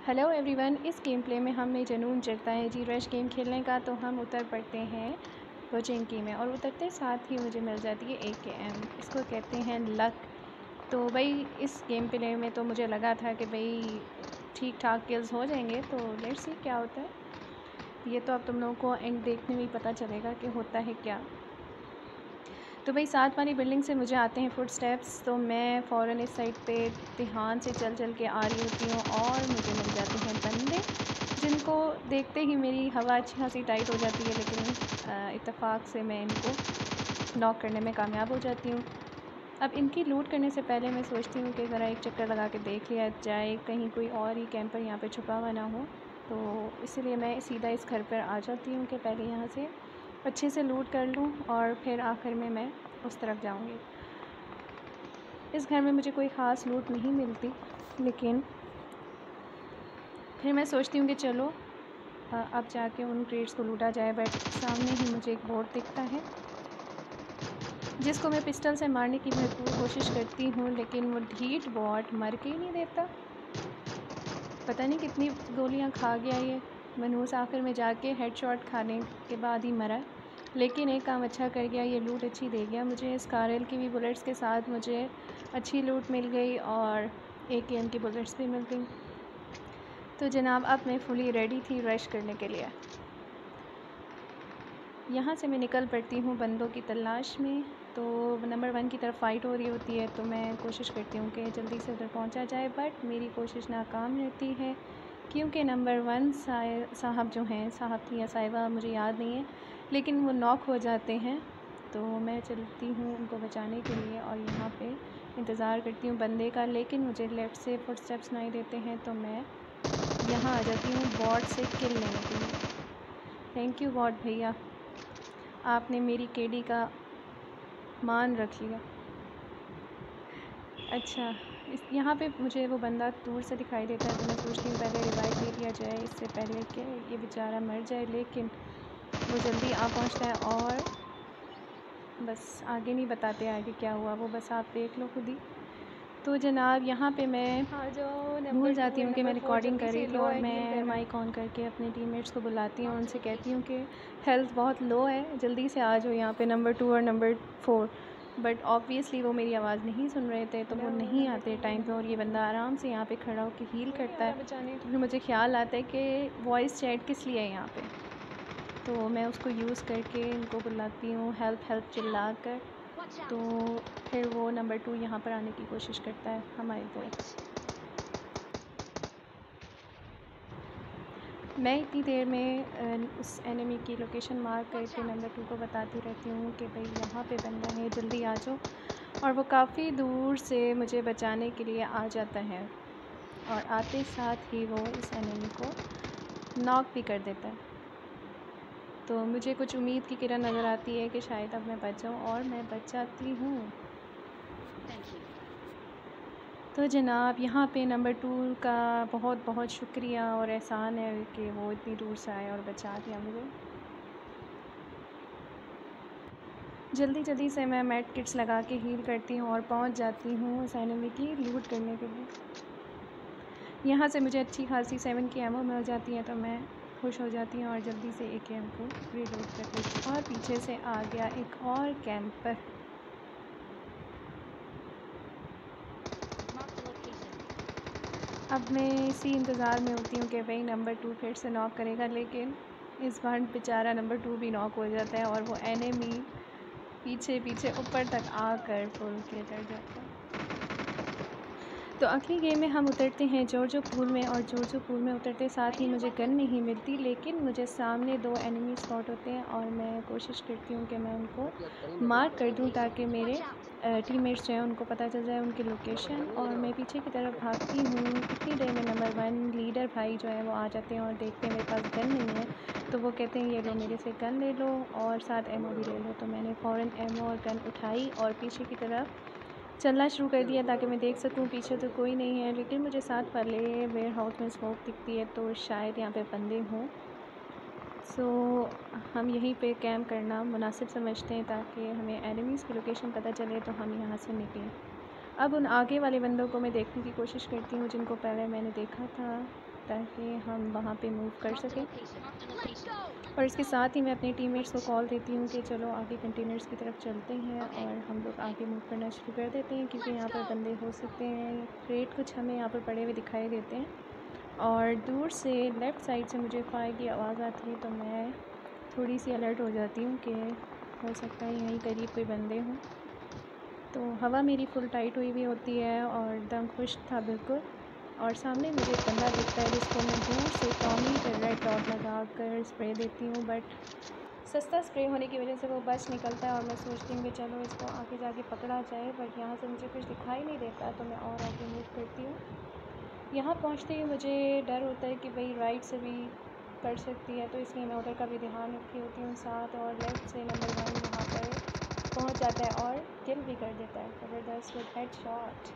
Hello everyone, इस game play में हमें जुनून चढ़ता है जी रश गेम खेलने का। तो हम उतर पड़ते हैं पोचिंकी में और उतरते साथ ही मुझे मिल जाती है AKM। इसको कहते हैं लक। तो भाई इस गेम प्ले में तो मुझे लगा था कि भाई ठीक ठाक किल्स हो जाएंगे, तो लेट्स सी क्या होता है। ये तो अब तुम लोगों को एंड देखने में ही पता चलेगा कि होता है क्या। तो भाई साथ वाली बिल्डिंग से मुझे आते हैं फुट स्टेप्स, तो मैं फ़ौरन इस साइड पे ध्यान से चल के आ रही होती हूँ और मुझे मिल जाते हैं बंदे, जिनको देखते ही मेरी हवा अच्छी खासी टाइट हो जाती है। लेकिन इत्तेफाक से मैं इनको नॉक करने में कामयाब हो जाती हूँ। अब इनकी लूट करने से पहले मैं सोचती हूँ कि ज़रा एक चक्कर लगा के देख लिया जाए, कहीं कोई और ही कैंपर यहाँ पे छुपा हुआ ना हो। तो इसीलिए मैं सीधा इस घर पर आ जाती हूँ कि पहले यहाँ से अच्छे से लूट कर लूँ और फिर आखिर में मैं उस तरफ जाऊँगी। इस घर में मुझे कोई ख़ास लूट नहीं मिलती, लेकिन फिर मैं सोचती हूँ कि चलो अब जाके उन क्रेट्स को लूटा जाए। बट सामने ही मुझे एक बोर्ड दिखता है जिसको मैं पिस्टल से मारने की भरपूर कोशिश करती हूँ, लेकिन वो ढीठ बॉट मर के ही नहीं देता। पता नहीं कितनी गोलियाँ खा गया ये मनहूस, आखिर में जाके हेडशॉट खाने के बाद ही मरा। लेकिन एक काम अच्छा कर गया, ये लूट अच्छी दे गया मुझे। स्कारल की भी बुलेट्स के साथ मुझे अच्छी लूट मिल गई और AKM की बुलेट्स भी मिल गई। तो जनाब अब मैं फुली रेडी थी रश करने के लिए। यहाँ से मैं निकल पड़ती हूँ बंदों की तलाश में। तो नंबर 1 की तरफ फ़ाइट हो रही होती है, तो मैं कोशिश करती हूँ कि जल्दी से उधर पहुँचा जाए, बट मेरी कोशिश नाकाम रहती है क्योंकि नंबर 1 साहब जो हैं, साहब थी या साहिबा मुझे याद नहीं है, लेकिन वो नॉक हो जाते हैं। तो मैं चलती हूँ उनको बचाने के लिए और यहाँ पे इंतज़ार करती हूँ बंदे का, लेकिन मुझे लेफ़्ट से फुटस्टेप्स सुनाई देते हैं। तो मैं यहाँ आ जाती हूँ बॉट से किल लेने के लिए। थैंक यू बॉट भैया, आपने मेरी केडी का मान रख लिया। अच्छा, इस यहाँ पे मुझे वो बंदा दूर से दिखाई देता है, तो मैं सोचती हूँ पहले रिवाइव दे दिया जाए इससे पहले कि ये बेचारा मर जाए। लेकिन वो जल्दी आ पहुँचता है और बस आगे नहीं बताते आगे क्या हुआ, वो बस आप देख लो खुद ही। तो जनाब यहाँ पे मैं भूल जाती हूँ कि मैं रिकॉर्डिंग कर रही थी और मैं माइक ऑन करके अपने टीममेट्स को बुलाती हूँ और उनसे कहती हूँ कि हेल्थ बहुत लो है, जल्दी से आ जाओ यहाँ पे नंबर 2 और नंबर 4। बट ऑब्वियसली वो मेरी आवाज़ नहीं सुन रहे थे, तो वो नहीं आते टाइम पे और ये बंदा आराम से यहाँ पे खड़ा होकर हील करता है। तो फिर मुझे ख्याल आता है कि वॉइस चैट किस लिए है यहाँ पे, तो मैं उसको यूज़ करके इनको बुलाती हूँ हेल्प हेल्प चिल्ला कर। तो फिर वो नंबर 2 यहाँ पर आने की कोशिश करता है हमारी तरफ। मैं इतनी देर में उस एनिमी की लोकेशन मार्क करके नंबर 2 को बताती रहती हूँ कि भाई यहाँ पे बंदा है, जल्दी आ जाओ। और वो काफ़ी दूर से मुझे बचाने के लिए आ जाता है और आते साथ ही वो इस एनिमी को नॉक भी कर देता है। तो मुझे कुछ उम्मीद की किरण नज़र आती है कि शायद अब मैं बच जाऊँ, और मैं बच जाती हूँ। तो जनाब यहाँ पे नंबर 2 का बहुत बहुत शुक्रिया और एहसान है कि वो इतनी दूर से आए और बचा दिया मुझे। जल्दी से मैं मेड किट्स लगा के हील करती हूँ और पहुँच जाती हूँ उस एनिमी की लूट करने के लिए। यहाँ से मुझे अच्छी खासी 7 की एमो मिल जाती है, तो मैं खुश हो जाती हूँ और जल्दी से AKM को रीलोड कर देती हूँ। और पीछे से आ गया एक और कैंपर। अब मैं इसी इंतज़ार में होती हूँ कि भाई नंबर 2 फिर से नॉक करेगा, लेकिन इस बार बेचारा नंबर 2 भी नॉक हो जाता है और वो एनिमी पीछे पीछे ऊपर तक आकर फुल किल कर जाता है। तो अगली गेम में हम उतरते हैं जॉर्जो पूल में, और जॉर्जो पूल में उतरते साथ ही मुझे गन नहीं मिलती, लेकिन मुझे सामने 2 एनिमी स्पॉट होते हैं और मैं कोशिश करती हूँ कि मैं उनको मार्क कर दूँ ताकि मेरे टीममेट्स जो हैं उनको पता चल जाए उनकी लोकेशन। और मैं पीछे की तरफ भागती हूँ। इतनी देर में नंबर 1 लीडर भाई जो है वो आ जाते हैं और देखते हैं मेरे पास गन नहीं है, तो वो कहते हैं ये लो मेरे से गन ले लो और साथ एमओ भी ले लो। तो मैंने फ़ौरन एमओ और गन उठाई और पीछे की तरफ चलना शुरू कर दिया ताकि मैं देख सकूं पीछे तो कोई नहीं है। लेकिन मुझे साथ वाले वेयर हाउस में स्मोक दिखती है, तो शायद यहाँ पे बंदे हों। सो हम यहीं पे कैंप करना मुनासिब समझते हैं ताकि हमें एनिमीज़ की लोकेशन पता चले तो हम यहाँ से निकलें। अब उन आगे वाले बंदों को मैं देखने की कोशिश करती हूँ जिनको पहले मैंने देखा था। ताकि हम वहाँ पे मूव कर सकें। और इसके साथ ही मैं अपने टीममेट्स को कॉल देती हूँ कि चलो आगे कंटेनर्स की तरफ चलते हैं और हम लोग आगे मूव करना शुरू कर देते हैं, क्योंकि यहाँ पर बंदे हो सकते हैं। क्रेट कुछ हमें यहाँ पर पड़े हुए दिखाई देते हैं और दूर से लेफ़्ट साइड से मुझे फायर की आवाज़ आती है, तो मैं थोड़ी सी अलर्ट हो जाती हूँ कि हो सकता है यहीं करीब कोई बंदे हों। तो हवा मेरी फुल टाइट हुई होती है और दम खुश्क था बिल्कुल। और सामने मुझे एक बंदा दिखता है जिसको मैं दूर से टॉमी पे रेड डॉट लगा कर स्प्रे देती हूँ, बट सस्ता स्प्रे होने की वजह से वो बच निकलता है और मैं सोचती हूँ कि चलो इसको आगे जाके पकड़ा जाए, बट यहाँ से मुझे कुछ दिखाई नहीं देता, तो मैं और आगे मूव करती हूँ। यहाँ पहुँचते ही मुझे डर होता है कि भाई राइट से भी कर सकती है, तो इसलिए मैं उधर का भी ध्यान रखी होती हूँ साथ। और लेफ़्ट से नंबर 1 वहाँ पर पहुँच जाता है और किल भी कर देता है ज़बरदस्त विद हेड शॉट।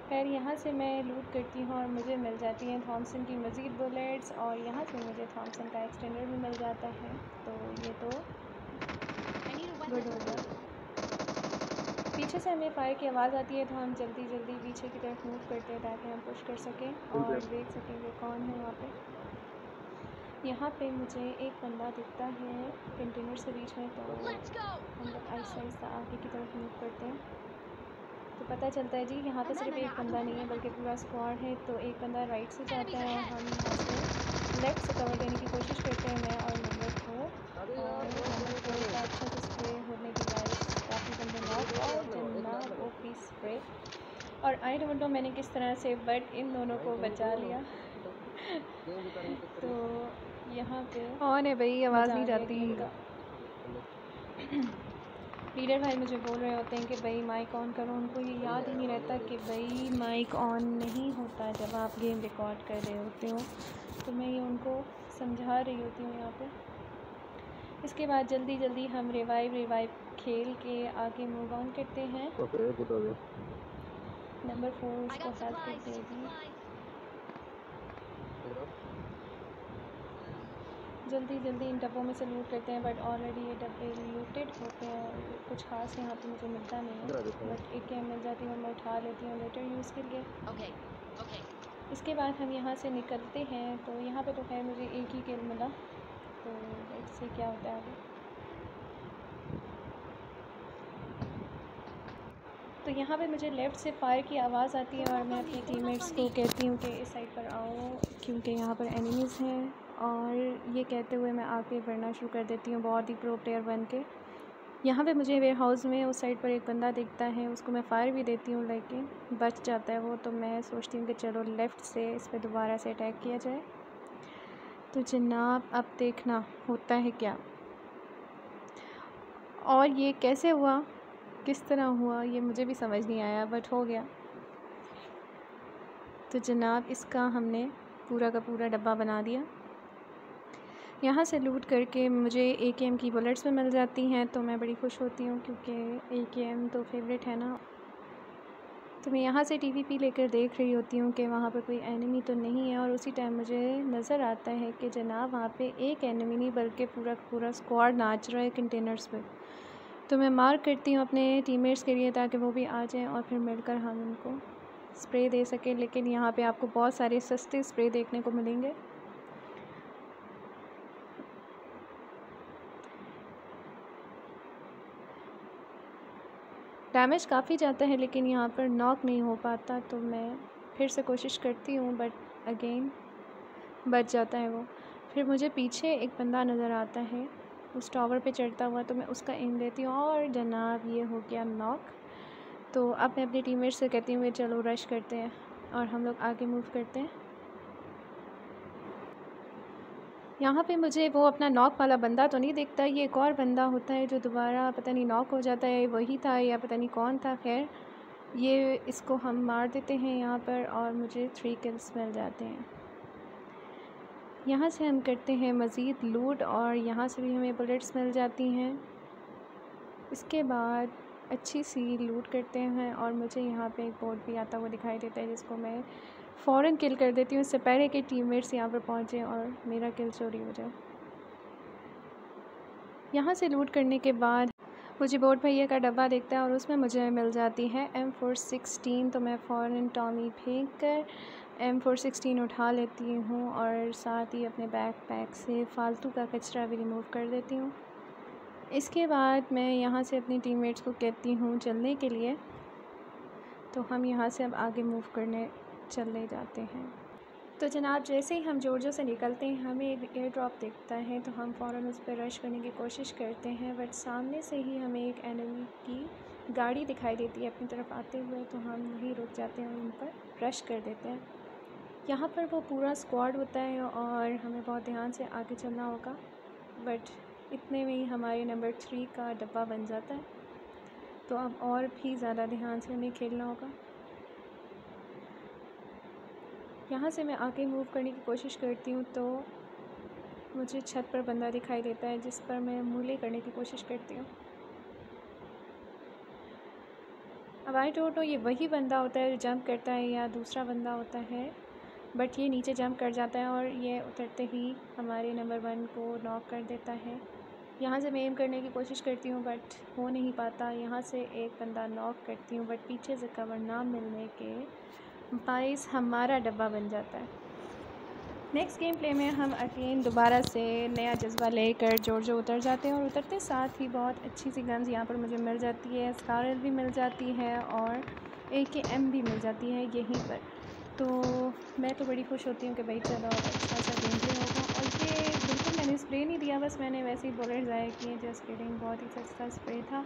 खैर यहाँ से मैं लूट करती हूँ और मुझे मिल जाती हैं थॉमसन की मज़ीद बुलेट्स, और यहाँ से मुझे थॉमसन का एक्सटेंडर भी मिल जाता है, तो ये तो गुड हो गया। पीछे से हमें फायर की आवाज़ आती है, तो हम जल्दी जल्दी पीछे की तरफ मूव करते हैं ताकि हम पुश कर सकें और देख सकेंगे कौन है वहाँ पे। यहाँ पे मुझे एक बंदा दिखता है कंटेनर से बीच में, तो हम लोग आहिस्ता आहिस्ता आगे की तरफ मूव करते हैं। तो पता चलता है जी यहाँ पे सिर्फ एक बंदा नहीं है बल्कि पूरा स्क्वाड है। तो एक बंदा राइट से जाता है और हम यहाँ से लेफ़्ट से कवर देने की कोशिश करते हैं, मैं और नंबर 4। और नंबर 4 का अच्छा से स्प्रे होने की वजह काफ़ी बंदे नॉक और जनाब ओपी स्प्रे। और आई डोंट नो मैंने किस तरह से, बट इन दोनों को बचा लिया। तो यहाँ पे कौन है भाई, आवाज़ नहीं जाती। लीडर भाई मुझे बोल रहे होते हैं कि भाई माइक ऑन करो, उनको ये याद ही नहीं रहता कि भाई माइक ऑन नहीं होता जब आप गेम रिकॉर्ड कर रहे होते हो, तो मैं ये उनको समझा रही होती हूँ यहाँ पे। इसके बाद जल्दी जल्दी हम रिवाइव खेल के आगे मूव ऑन करते हैं। नंबर 4 इसको हेल्प दे दी। जल्दी जल्दी इन डब्बों में से लूट करते हैं, बट ऑलरेडी ये डब्बे लूटेड होते हैं और कुछ खास यहाँ पे मुझे मिलता नहीं है, बट एक कैम मिल जाती है और मैं उठा लेती हूँ लेटर यूज़ के लिए। इसके बाद हम यहाँ से निकलते हैं। तो यहाँ पे तो खैर मुझे एक ही किल मिला, तो इससे क्या होता है आगे। तो यहाँ पे मुझे लेफ़्ट से फायर की आवाज़ आती है और मैं अपने टीममेट्स को कहती हूँ कि इस साइड पर आओ, क्योंकि यहाँ पर एनिमीज़ हैं। और ये कहते हुए मैं आगे बढ़ना शुरू कर देती हूँ बहुत ही प्रो प्लेयर बन के। यहाँ पे मुझे वेयर हाउस में उस साइड पर एक बंदा दिखता है, उसको मैं फ़ायर भी देती हूँ लेकिन बच जाता है वो। तो मैं सोचती हूँ कि चलो लेफ़्ट से इस पर दोबारा से अटैक किया जाए। तो जनाब अब देखना होता है क्या, और ये कैसे हुआ, किस तरह हुआ, ये मुझे भी समझ नहीं आया, बट हो गया। तो जनाब इसका हमने पूरा का पूरा डब्बा बना दिया। यहाँ से लूट करके मुझे AKM की बुलेट्स में मिल जाती हैं, तो मैं बड़ी खुश होती हूँ क्योंकि AKM तो फेवरेट है ना। तो मैं यहाँ से TVP लेकर देख रही होती हूँ कि वहाँ पर कोई एनिमी तो नहीं है, और उसी टाइम मुझे नज़र आता है कि जनाब वहाँ पे एक एनिमी नहीं बल्कि पूरा पूरा स्क्वाड नाच रहा है कंटेनर्स पे। तो मैं मार्क करती हूँ अपने टीममेट्स के लिए ताकि वो भी आ जाएं और फिर मिलकर हम उनको स्प्रे दे सकें। लेकिन यहाँ पे आपको बहुत सारे सस्ते स्प्रे देखने को मिलेंगे। डैमेज काफ़ी जाता है लेकिन यहाँ पर नॉक नहीं हो पाता, तो मैं फिर से कोशिश करती हूँ, बट अगेन बच जाता है वो। फिर मुझे पीछे एक बंदा नज़र आता है उस टावर पे चढ़ता हुआ, तो मैं उसका एम लेती हूँ और जनाब ये हो गया नॉक। तो अब मैं अपने टीममेट से कहती हूँ कि चलो रश करते हैं और हम लोग आगे मूव करते हैं। यहाँ पे मुझे वो अपना नॉक वाला बंदा तो नहीं दिखता, ये एक और बंदा होता है जो दोबारा पता नहीं नॉक हो जाता है, वही था या पता नहीं कौन था। खैर ये इसको हम मार देते हैं यहाँ पर और मुझे 3 किल्स मिल जाते हैं। यहाँ से हम करते हैं मज़ीद लूट और यहाँ से भी हमें बुलेट्स मिल जाती हैं। इसके बाद अच्छी सी लूट करते हैं और मुझे यहाँ पे एक बोट भी आता हुआ दिखाई देता है जिसको मैं फ़ौरन किल कर देती हूँ इससे पहले कि टीममेट्स यहाँ पर पहुँचे और मेरा किल चोरी हो जाए। यहाँ से लूट करने के बाद मुझे बोट भैया का डब्बा दिखता है और उसमें मुझे मिल जाती है M416। तो मैं फ़ौरन टॉमी फेंक कर M416 उठा लेती हूँ और साथ ही अपने बैकपैक से फ़ालतू का कचरा भी रिमूव कर देती हूँ। इसके बाद मैं यहाँ से अपनी टीममेट्स को कहती हूँ चलने के लिए, तो हम यहाँ से अब आगे मूव करने चले जाते हैं। तो जनाब जैसे ही हम जॉर्जिया से निकलते हैं हमें एक एयर ड्रॉप दिखता है, तो हम फ़ौरन उस पर रश करने की कोशिश करते हैं, बट सामने से ही हमें एक एनिमी की गाड़ी दिखाई देती है अपनी तरफ आते हुए, तो हम वहीं रुक जाते हैं और उन पर रश कर देते हैं। यहाँ पर वो पूरा स्क्वाड होता है और हमें बहुत ध्यान से आगे चलना होगा, बट इतने में ही हमारे नंबर 3 का डब्बा बन जाता है, तो अब और भी ज़्यादा ध्यान से हमें खेलना होगा। यहाँ से मैं आगे मूव करने की कोशिश करती हूँ तो मुझे छत पर बंदा दिखाई देता है, जिस पर मैं मूले करने की कोशिश करती हूँ। अब आई डोंट नो ये वही बंदा होता है जो जंप करता है या दूसरा बंदा होता है, बट ये नीचे जंप कर जाता है और ये उतरते ही हमारे नंबर 1 को नॉक कर देता है। यहाँ से मैं एम करने की कोशिश करती हूँ बट हो नहीं पाता। यहाँ से एक बंदा नॉक करती हूँ बट पीछे से कवर ना मिलने के बाइस हमारा डब्बा बन जाता है। नेक्स्ट गेम प्ले में हम अगेन दोबारा से नया जज्बा लेकर जॉर्जिया उतर जाते हैं और उतरते साथ ही बहुत अच्छी सी गन्स यहाँ पर मुझे मिल जाती है, स्कारल भी मिल जाती है और AKM भी मिल जाती है यहीं पर। तो मैं तो बड़ी खुश होती हूँ कि भाई चलो अच्छा सा गेम प्ले होगा। और ये बिल्कुल मैंने स्प्रे नहीं दिया, बस मैंने वैसे ही बुलेट ज़ाया किए, जस्ट किडिंग, बहुत ही सस्ता स्प्रे था।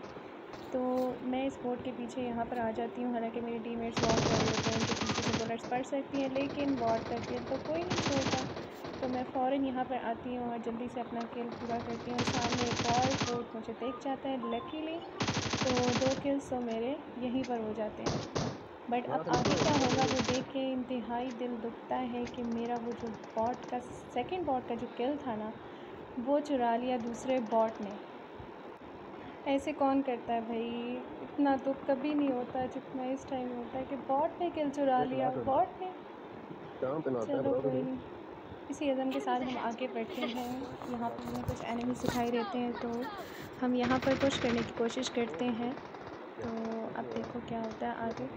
तो मैं इस बोर्ड के पीछे यहाँ पर आ जाती हूँ, हालांकि मेरे टीममेट्स वॉक कर रहे होते हैं, उनके पीछे से बुलेट्स पड़ सकती हैं, लेकिन वॉक करके तो कोई नहीं छोड़ता। तो मैं फ़ौरन यहाँ पर आती हूँ और जल्दी से अपना किल पूरा करती हूँ। सामने एक और बोर्ड मुझे देख जाता है लकीली, तो 2 किल्स तो मेरे यहीं पर हो जाते हैं। बट अब आगे क्या होगा वो देख के इंतहाई दिल दुखता है कि मेरा वो जो बॉट का सेकंड बॉट का जो किल था ना, वो चुरा लिया दूसरे बॉट ने। ऐसे कौन करता है भाई, इतना दुख कभी नहीं होता जितना इस टाइम होता है कि बॉट ने किल चुरा लिया, बॉट ने। चलो कोई नहीं, इसी अज़म के साथ हम आगे बढ़ते हैं। यहाँ पर हमें कुछ एनिमीज दिखाई देते हैं तो हम यहाँ पर पुश करने की कोशिश करते हैं। तो अब देखो क्या होता है आगे।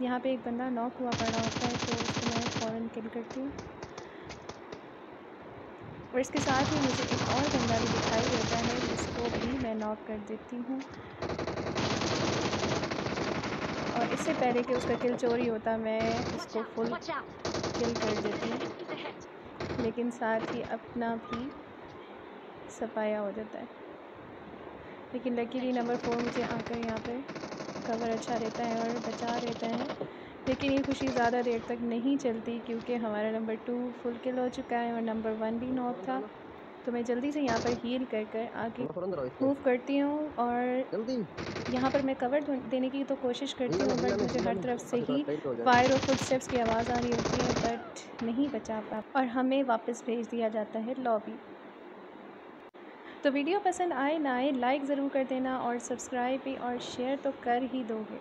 यहाँ पे एक बंदा नॉक हुआ पड़ा होता है तो उसको मैं फ़ौरन किल करती हूँ और इसके साथ ही मुझे एक और बंदा भी दिखाई देता है जिसको भी मैं नॉक कर देती हूँ। और इससे पहले कि उसका किल चोरी होता मैं उसको फुल किल कर देती हूँ, लेकिन साथ ही अपना भी सफाया हो जाता है। लेकिन लकीली नंबर 4 मुझे आकर यहाँ पर कवर अच्छा रहता है और बचा रहता है। लेकिन ये खुशी ज़्यादा देर तक नहीं चलती क्योंकि हमारा नंबर 2 फुल किल हो चुका है और नंबर 1 भी नॉक था। तो मैं जल्दी से यहाँ पर हील कर कर आगे मूव करती हूँ और यहाँ पर मैं कवर देने की तो कोशिश करती हूँ बट मुझे हर तरफ से ही फायर और फुटस्टेप्स की आवाज़ आ रही होती है, बट नहीं बचा पाता और हमें वापस भेज दिया जाता है लॉबी। तो वीडियो पसंद आए ना आए लाइक ज़रूर कर देना और सब्सक्राइब भी और शेयर तो कर ही दोगे।